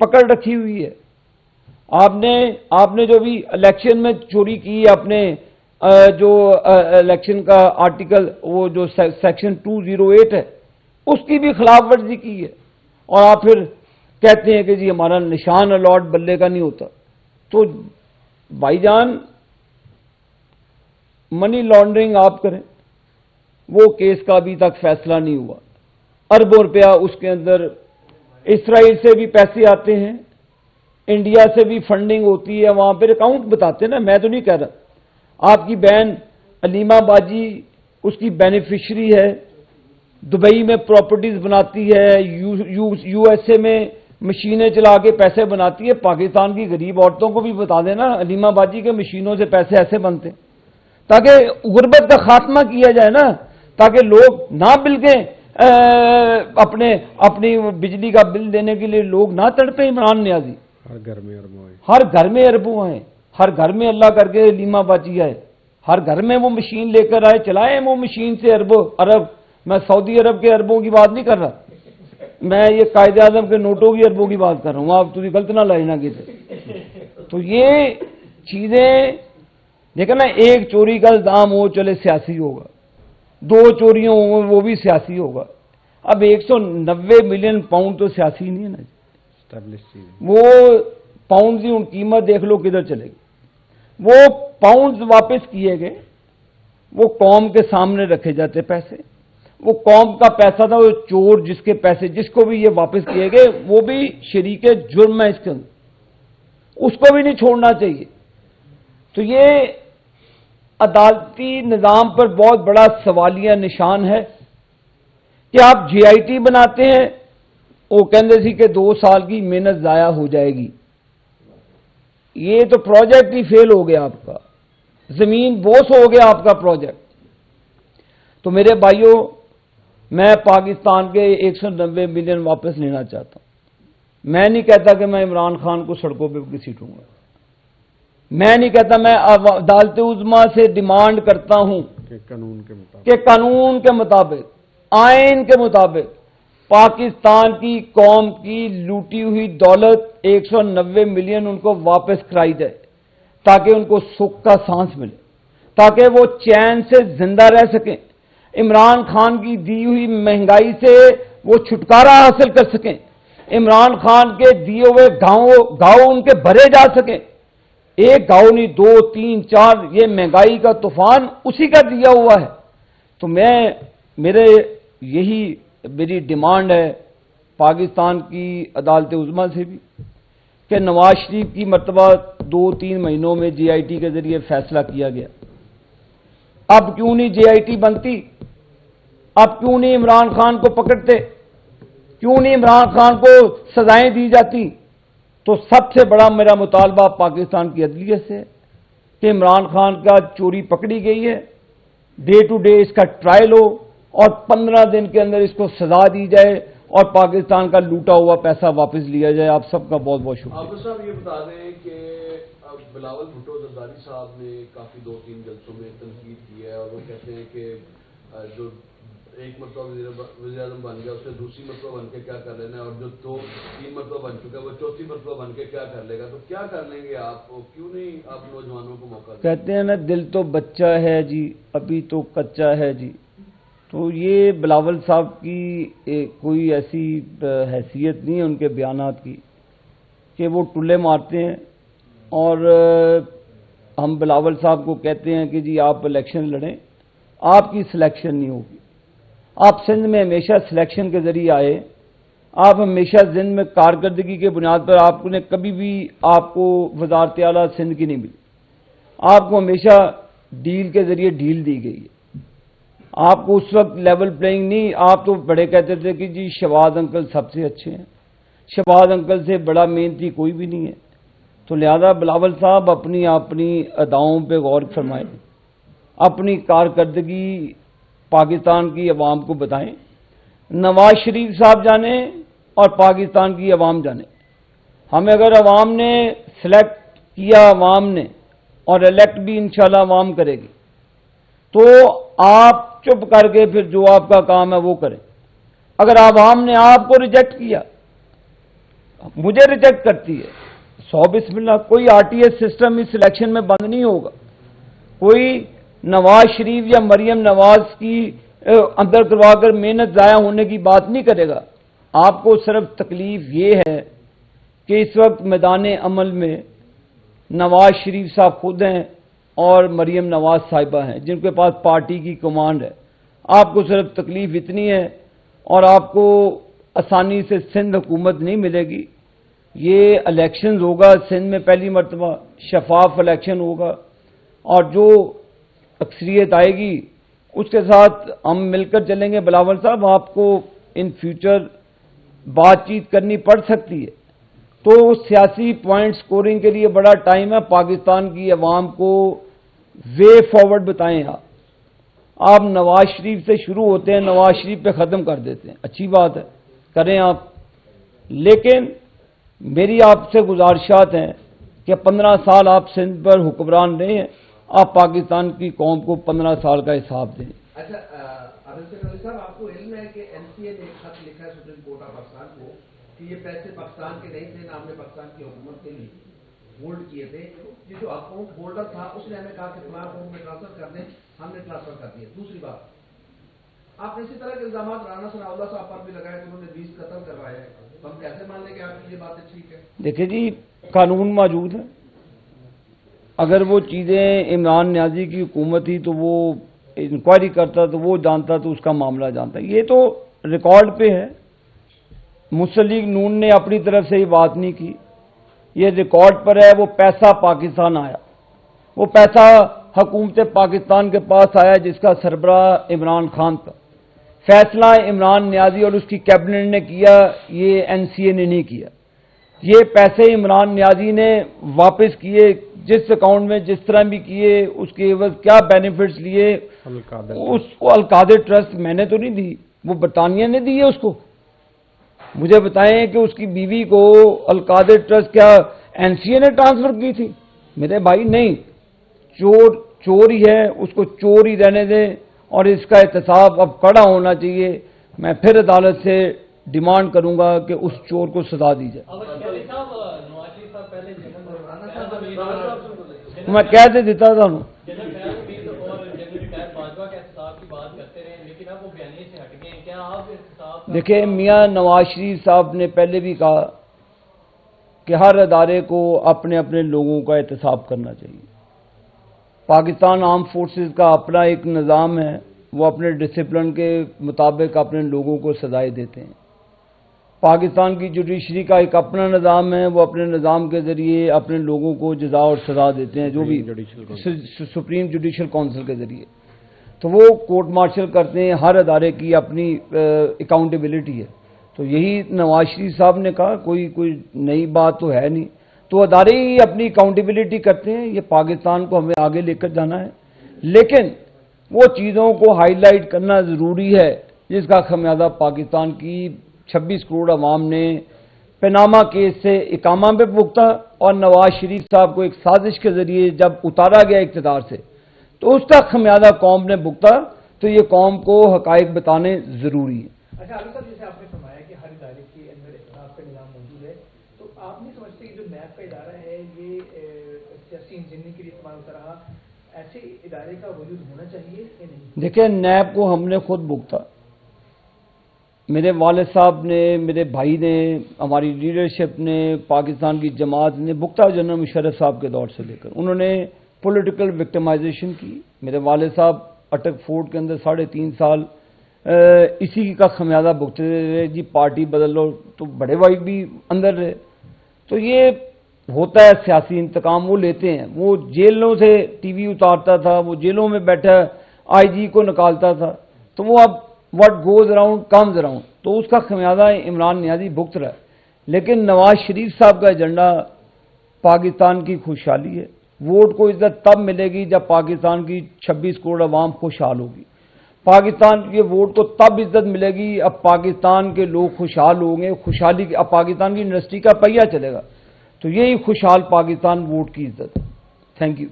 پکڑ رکھی ہوئی ہے. آپ نے جو بھی الیکشن میں چوری کی اپنے جو الیکشن کا آرٹیکل وہ جو سیکشن 208 ہے اس کی بھی خلاف ورزی کی ہے, اور آپ پھر کہتے ہیں کہ جی ہمارا نشان الاٹ بلے کا نہیں ہوتا. تو بھائی جان منی لانڈرنگ آپ کریں, وہ کیس کا ابھی تک فیصلہ نہیں ہوا. اربوں روپیہ اس کے اندر اسرائیل سے بھی پیسے آتے ہیں, انڈیا سے بھی فنڈنگ ہوتی ہے, وہاں پہ اکاؤنٹ بتاتے ہیں نا, میں تو نہیں کہہ رہا. آپ کی بہن علیمہ باجی اس کی بینیفیشری ہے, دبئی میں پراپرٹیز بناتی ہے, یو ایس اے میں مشینیں چلا کے پیسے بناتی ہے. پاکستان کی غریب عورتوں کو بھی بتا دینا علیمہ باجی کے مشینوں سے پیسے ایسے بنتے ہیں, تاکہ غربت کا خاتمہ کیا جائے نا, تاکہ لوگ نہ بل کے اپنی بجلی کا بل دینے کے لیے لوگ نہ تڑپے. عمران نیازی ہر گھر میں اربوں ہیں, ہر گھر میں اربوں ہیں, ہر گھر میں اللہ کر کے علیمہ باجی آئے, ہر گھر میں وہ مشین لے کر آئے, چلائیں وہ مشین سے ارب. میں سعودی عرب کے اربوں کی بات نہیں کر رہا, میں یہ قائد اعظم کے نوٹوں کی اربوں کی بات کر رہا ہوں. آپ تجھے غلط نہ لائے نا کسی. تو یہ چیزیں دیکھیں نا, ایک چوری کا الزام ہو چلے سیاسی ہوگا, دو چوریاں ہوں وہ بھی سیاسی ہوگا. اب 190 ملین پاؤنڈ تو سیاسی نہیں ہے نا, وہ پاؤنڈ کی قیمت دیکھ لو کدھر چلے گی. وہ پاؤنڈز واپس کیے گئے, وہ قوم کے سامنے رکھے جاتے پیسے, وہ قوم کا پیسہ تھا, وہ چور جس کے پیسے جس کو بھی یہ واپس کیے گئے وہ بھی شریک جرم ہے اس کے اندر, اس کو بھی نہیں چھوڑنا چاہیے. تو یہ عدالتی نظام پر بہت بڑا سوالیہ نشان ہے کہ آپ جی آئی ٹی بناتے ہیں, وہ کہندے سی کہ 2 سال کی محنت ضائع ہو جائے گی. یہ تو پروجیکٹ ہی فیل ہو گیا آپ کا, زمین بوس ہو گیا آپ کا پروجیکٹ. تو میرے بھائیوں, میں پاکستان کے 190 ملین واپس لینا چاہتا ہوں. میں نہیں کہتا کہ میں عمران خان کو سڑکوں پہ گھسیٹوں گا, میں نہیں کہتا, میں عدالت عظمیٰ سے ڈیمانڈ کرتا ہوں کہ قانون کے مطابق آئین کے مطابق پاکستان کی قوم کی لوٹی ہوئی دولت 190 ملین ان کو واپس کرائی جائے, تاکہ ان کو سکھ کا سانس ملے, تاکہ وہ چین سے زندہ رہ سکیں, عمران خان کی دی ہوئی مہنگائی سے وہ چھٹکارا حاصل کر سکیں, عمران خان کے دیے ہوئے گاؤں ان کے بھرے جا سکیں. ایک گاؤں نہیں, 2 3 4, یہ مہنگائی کا طوفان اسی کا دیا ہوا ہے. تو میری ڈیمانڈ ہے پاکستان کی عدالت عظمیٰ سے بھی کہ نواز شریف کی مرتبہ 2-3 مہینوں میں جے آئی ٹی کے ذریعے فیصلہ کیا گیا, اب کیوں نہیں جے آئی ٹی بنتی, اب کیوں نہیں عمران خان کو پکڑتے, کیوں نہیں عمران خان کو سزائیں دی جاتی. تو سب سے بڑا میرا مطالبہ پاکستان کی عدلیت سے ہے کہ عمران خان کا چوری پکڑی گئی ہے, ڈے ٹو ڈے اس کا ٹرائل ہو, اور 15 دن کے اندر اس کو سزا دی جائے, اور پاکستان کا لوٹا ہوا پیسہ واپس لیا جائے. آپ سب کا بہت بہت شکریہ. عابد صاحب یہ بتا دیں کہ بلاول بھٹو زرداری صاحب نے کافی 2-3 جلسوں میں تنقید کی ہے, اور وہ کہتے ہیں کہ جو ایک مرتبہ وزیر اعظم بن گیا اسے دوسری مرتبہ بن کے کیا کر لینا ہے, اور جو 2-3 مرتبہ بن چکا ہے وہ چوتھی مرتبہ بن کے کیا کر لے گا. تو کیا کر لیں گے آپ, کیوں نہیں آپ نوجوانوں کو موقع دیں؟ کہتے ہیں نا دل تو بچہ ہے جی, ابھی تو کچا ہے جی. تو یہ بلاول صاحب کی کوئی ایسی حیثیت نہیں ہے ان کے بیانات کی کہ وہ ٹلے مارتے ہیں, اور ہم بلاول صاحب کو کہتے ہیں کہ جی آپ الیکشن لڑیں, آپ کی سلیکشن نہیں ہوگی. آپ سندھ میں ہمیشہ سلیکشن کے ذریعے آئے, آپ ہمیشہ سندھ میں کارکردگی کے بنیاد پر, آپ نے کبھی بھی آپ کو وزارت اعلیٰ سندھ کی نہیں ملی, آپ کو ہمیشہ ڈیل کے ذریعے ڈیل دی گئی ہے. آپ کو اس وقت لیول پلینگ نہیں, آپ تو بڑے کہتے تھے کہ جی شہباز انکل سب سے اچھے ہیں, شہباز انکل سے بڑا محنتی کوئی بھی نہیں ہے. تو لہذا بلاول صاحب اپنی اداؤں پہ غور فرمائیں, اپنی کارکردگی پاکستان کی عوام کو بتائیں. نواز شریف صاحب جانیں اور پاکستان کی عوام جانے. ہمیں اگر عوام نے سلیکٹ کیا, عوام نے, اور الیکٹ بھی انشاءاللہ عوام کرے گی, تو آپ چپ کر کے پھر جو آپ کا کام ہے وہ کریں. اگر عوام نے آپ کو ریجیکٹ کیا, مجھے ریجیکٹ کرتی ہے. 100 بسم اللہ. کوئی RTS سسٹم اس الیکشن میں بند نہیں ہوگا. کوئی نواز شریف یا مریم نواز کی اندر کروا کر محنت ضائع ہونے کی بات نہیں کرے گا. آپ کو صرف تکلیف یہ ہے کہ اس وقت میدان عمل میں نواز شریف صاحب خود ہیں اور مریم نواز صاحبہ ہیں جن کے پاس پارٹی کی کمانڈ ہے. آپ کو صرف تکلیف اتنی ہے اور آپ کو آسانی سے سندھ حکومت نہیں ملے گی. یہ الیکشنز ہوگا سندھ میں پہلی مرتبہ شفاف الیکشن ہوگا اور جو اکثریت آئے گی اس کے ساتھ ہم مل کر چلیں گے. بلاول صاحب آپ کو ان فیوچر بات چیت کرنی پڑ سکتی ہے. تو سیاسی پوائنٹ سکورنگ کے لیے بڑا ٹائم ہے. پاکستان کی عوام کو وے فارورڈ بتائیں. آپ نواز شریف سے شروع ہوتے ہیں, نواز شریف پہ ختم کر دیتے ہیں. اچھی بات ہے, کریں آپ, لیکن میری آپ سے گزارشات ہیں کہ 15 سال آپ سندھ پر حکمران رہے ہیں, آپ پاکستان کی قوم کو 15 سال کا حساب دیں. اچھا علی صاحب, آپ کو علم ہے کہ NCA نے ایک خط لکھا ہے سپریم کورٹ آف پاکستان کو کہ یہ پیسے پاکستان کے نہیں تھے, نہ ہم نے پاکستان کی حکومت کے لیے ہولڈ کیے تھے. جو اکاؤنٹ ہولڈر تھا اس نے ہمیں کہا کہ فلاں اکاؤنٹ میں ٹرانسفر کر دیں, ہم نے ٹرانسفر کر دیے. دوسری بات, آپ نے اسی طرح کے الزامات رانا ثناءاللہ صاحب پر بھی لگائے کہ انہوں نے 20 قتل کروائے ہیں. تو ہم کیسے مان لیں کہ آپ کی یہ باتیں ٹھیک ہے؟ دیکھیں جی, قانون موجود ہے. اگر وہ چیزیں عمران نیازی کی حکومت تھی تو وہ انکوائری کرتا, تو وہ جانتا, تو اس کا معاملہ جانتا. یہ تو ریکارڈ پہ ہے. مسلم لیگ نون نے اپنی طرف سے یہ بات نہیں کی, یہ ریکارڈ پر ہے. وہ پیسہ پاکستان آیا, وہ پیسہ حکومت پاکستان کے پاس آیا جس کا سربراہ عمران خان تھا. فیصلہ عمران نیازی اور اس کی کیبنٹ نے کیا, یہ NCA نے نہیں کیا. یہ پیسے عمران نیازی نے واپس کیے, جس اکاؤنٹ میں جس طرح بھی کیے, اس کے عوض کیا بینیفٹس لیے. اس کو القادر ٹرسٹ میں نے تو نہیں دی, وہ برطانیہ نے دی ہے اس کو. مجھے بتائیں کہ اس کی بیوی کو القادر ٹرسٹ کیا NCA نے ٹرانسفر کی تھی؟ میرے بھائی نہیں, چور ہی ہے, اس کو چور ہی رہنے دیں اور اس کا احتساب اب کڑا ہونا چاہیے. میں پھر عدالت سے ڈیمانڈ کروں گا کہ اس چور کو سزا دی جائے. میں کہہ دے دیتا تھا انہوں. دیکھیں, میاں نواز شریف صاحب نے پہلے بھی کہا کہ ہر ادارے کو اپنے اپنے لوگوں کا احتساب کرنا چاہیے. پاکستان آرم فورسز کا اپنا ایک نظام ہے, وہ اپنے ڈسپلن کے مطابق اپنے لوگوں کو سزائیں دیتے ہیں. پاکستان کی جوڈیشری کا ایک اپنا نظام ہے, وہ اپنے نظام کے ذریعے اپنے لوگوں کو جزا اور سزا دیتے ہیں, جو بھی سپریم جوڈیشل کونسل کے ذریعے. تو وہ کورٹ مارشل کرتے ہیں. ہر ادارے کی اپنی اکاؤنٹیبلٹی ہے. تو یہی نواز شریف صاحب نے کہا, کوئی نئی بات تو ہے نہیں. تو ادارے ہی اپنی اکاؤنٹیبلٹی کرتے ہیں. یہ پاکستان کو ہمیں آگے لے کر جانا ہے, لیکن وہ چیزوں کو ہائی لائٹ کرنا ضروری ہے جس کا خمیازہ پاکستان کی 26 کروڑ عوام نے پیناما کیس سے اقامہ پہ بھگتا, اور نواز شریف صاحب کو ایک سازش کے ذریعے جب اتارا گیا اقتدار سے, تو اس کا خمیازہ قوم نے بھگتا. تو یہ قوم کو حقائق بتانے ضروری ہے. اچھا علی صاحب, جیسے آپ نے فرمایا کہ ہر ادارے کے اندر اختلاف کا نظام موجود ہے, تو آپ نہیں سمجھتے کہ جو نیب کا ادارہ ہے یہ سیاسی انجینئرنگ کے لیے استعمال ہوتا رہا, ایسے ادارے کا وجود ہونا چاہیے یا نہیں؟ دیکھیں, نیب کو ہم نے خود بھگتا. میرے والد صاحب نے, میرے بھائی نے, ہماری لیڈرشپ نے, پاکستان کی جماعت نے بھگتا. جنرل مشرف صاحب کے دور سے لے کر انہوں نے پولیٹیکل وکٹمائزیشن کی. میرے والد صاحب اٹک فورٹ کے اندر 3.5 سال اسی کا خمیازہ بھگتے رہے. جی پارٹی بدل لو, تو بڑے بھائی بھی اندر رہے. تو یہ ہوتا ہے سیاسی انتقام, وہ لیتے ہیں. وہ جیلوں سے ٹی وی اتارتا تھا, وہ جیلوں میں بیٹھا IG کو نکالتا تھا. تو وہ اب what goes around comes around, تو اس کا خمیازہ عمران نیازی بھگت رہا ہے. لیکن نواز شریف صاحب کا ایجنڈا پاکستان کی خوشحالی ہے. ووٹ کو عزت تب ملے گی جب پاکستان کی 26 کروڑ عوام خوشحال ہوگی. پاکستان کے ووٹ کو تب عزت ملے گی اب پاکستان کے لوگ خوشحال ہوں گے. خوشحالی اب پاکستان کی انڈسٹری کا پہیہ چلے گا. تو یہی خوشحال پاکستان ووٹ کی عزت ہے. Thank you.